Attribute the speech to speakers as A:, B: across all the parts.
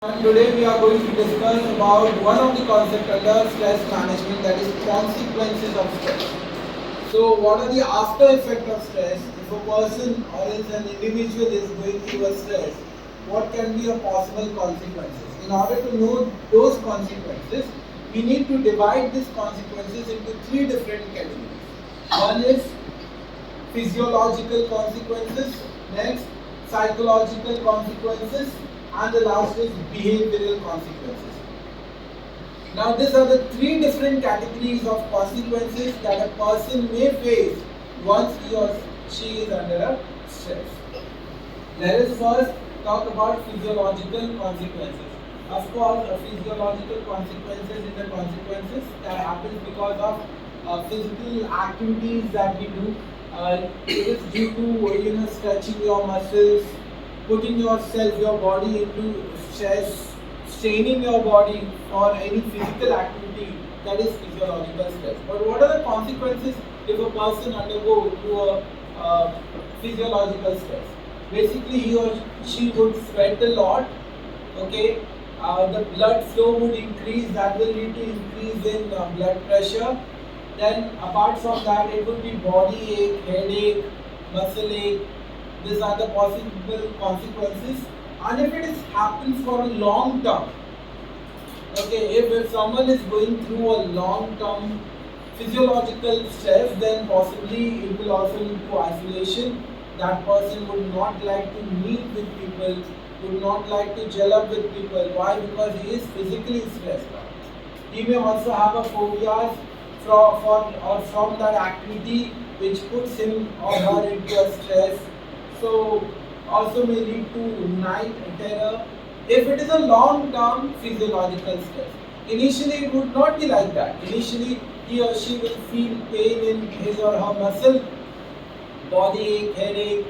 A: And today we are going to discuss about one of the concepts under stress management, that is consequences of stress. So what are the after effects of stress? If a person or else an individual is going through a stress, what can be a possible consequences? In order to know those consequences, we need to divide these consequences into three different categories. One is physiological consequences, next psychological consequences, and the last is behavioral consequences. Now these are the three different categories of consequences that a person may face once he or she is under a stress. Let us first talk about physiological consequences. Of course, physiological consequences is the consequences that happens because of physical activities that we do. It is due to stretching your muscles, putting yourself, your body into stress, straining your body for any physical activity, that is physiological stress. But what are the consequences if a person undergo through a physiological stress? Basically, he or she would sweat a lot. Okay, the blood flow would increase. That will lead to increase in blood pressure. Then, apart from that, it would be body ache, headache, muscle ache. These are the possible consequences. And if it happens for a long term, okay, if someone is going through a long term physiological stress, then possibly it will also lead to isolation. That person would not like to meet with people, would not like to gel up with people. Why? Because he is physically stressed out. He may also have a phobias from that activity which puts him or her into a stress. So also may lead to night terror. If it is a long-term physiological stress, initially it would not be like that. Initially he or she will feel pain in his or her muscle, body ache, headache,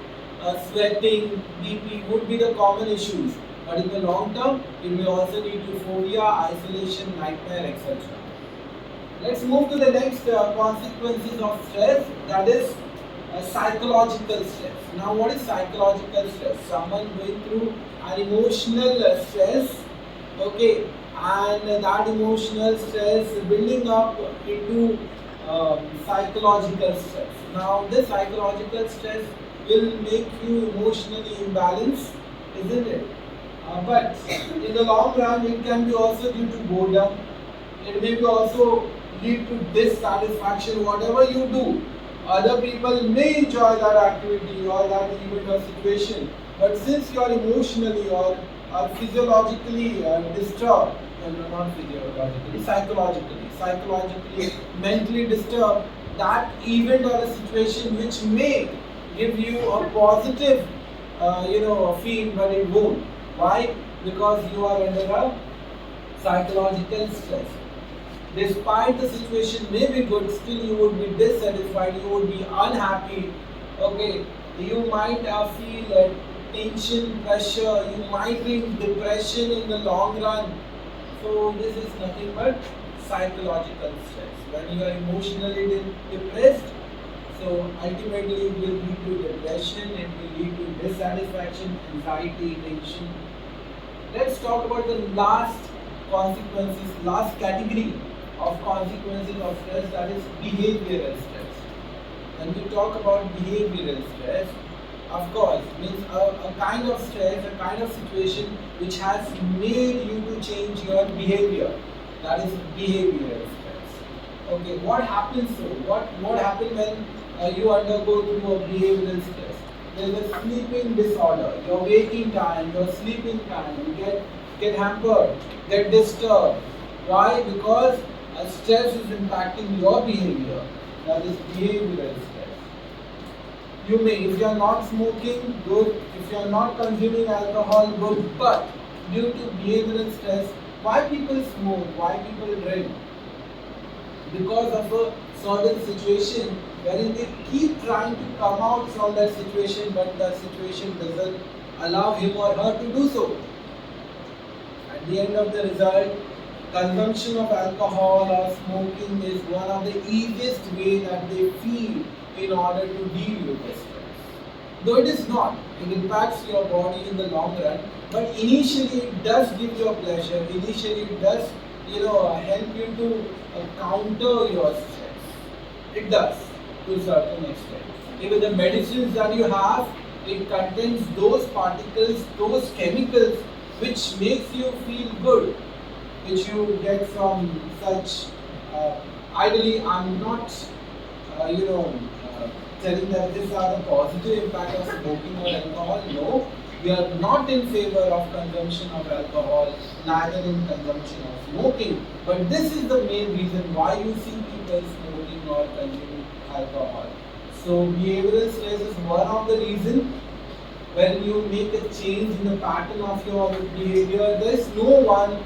A: sweating, BP would be the common issues. But in the long term, it may also lead to phobia, isolation, nightmare, etc. Let's move to the next consequences of stress, that is psychological stress. Now, what is psychological stress? Someone going through an emotional stress, okay, and that emotional stress building up into psychological stress. Now, this psychological stress will make you emotionally imbalanced, isn't it? But in the long run, it can be also due to boredom. It may be also lead to dissatisfaction. Whatever you do, other people may enjoy that activity or that event or situation, but since you are emotionally or physiologically disturbed, not physiologically, psychologically, mentally disturbed, that event or a situation which may give you a positive, feel, but it won't. Why? Because you are under a psychological stress. Despite the situation may be good, still you would be dissatisfied, you would be unhappy. Okay, you might feel tension, pressure, you might be in depression in the long run. So this is nothing but psychological stress. When you are emotionally depressed, so ultimately it will lead to depression, it will lead to dissatisfaction, anxiety, tension. Let's talk about the last consequences, last category of consequences of stress, that is behavioral stress. When we talk about behavioral stress, of course, means a kind of stress, a kind of situation which has made you to change your behavior. That is behavioral stress. Okay, what happens so? What happens when you undergo through a behavioral stress? There is a sleeping disorder. Your waking time, your sleeping time, you get hampered, get disturbed. Why? Because stress is impacting your behavior. That is behavioral stress. You may, if you are not smoking, good. If you are not consuming alcohol, good. But due to behavioral stress, why people smoke? Why people drink? Because of a certain situation wherein they keep trying to come out from that situation, but the situation doesn't allow him or her to do so. At the end of the result, consumption of alcohol or smoking is one of the easiest way that they feel in order to deal with the stress. Though it is not, it impacts your body in the long run, but initially it does give you a pleasure. Initially it does, help you to counter your stress. It does to a certain extent. Even the medicines that you have, it contains those particles, those chemicals which makes you feel good, which you get from such. Ideally, I'm not, telling that these are the positive impact of smoking or alcohol. No, we are not in favor of consumption of alcohol, neither in consumption of smoking. But this is the main reason why you see people smoking or consuming alcohol. So behavioral stress is one of the reasons. When you make a change in the pattern of your behavior, there is no one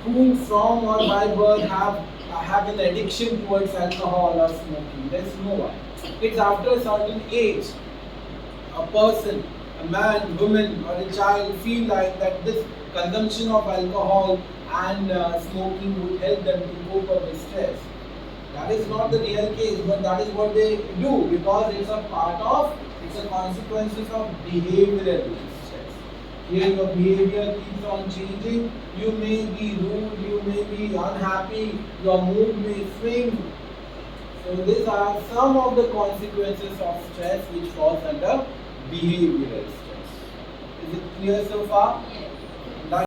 A: who from or by birth have an addiction towards alcohol or smoking. There is no one. It's after a certain age, a person, a man, woman, or a child feel like that this consumption of alcohol and smoking would help them to cope up with stress. That is not the real case, but that is what they do because it's a part of, it's a consequences of behavioral stress. Here your behavior keeps on changing, you may be rude, you may be unhappy, your mood may swing. So these are some of the consequences of stress which falls under behavioral stress. Is it clear so far?
B: Yes.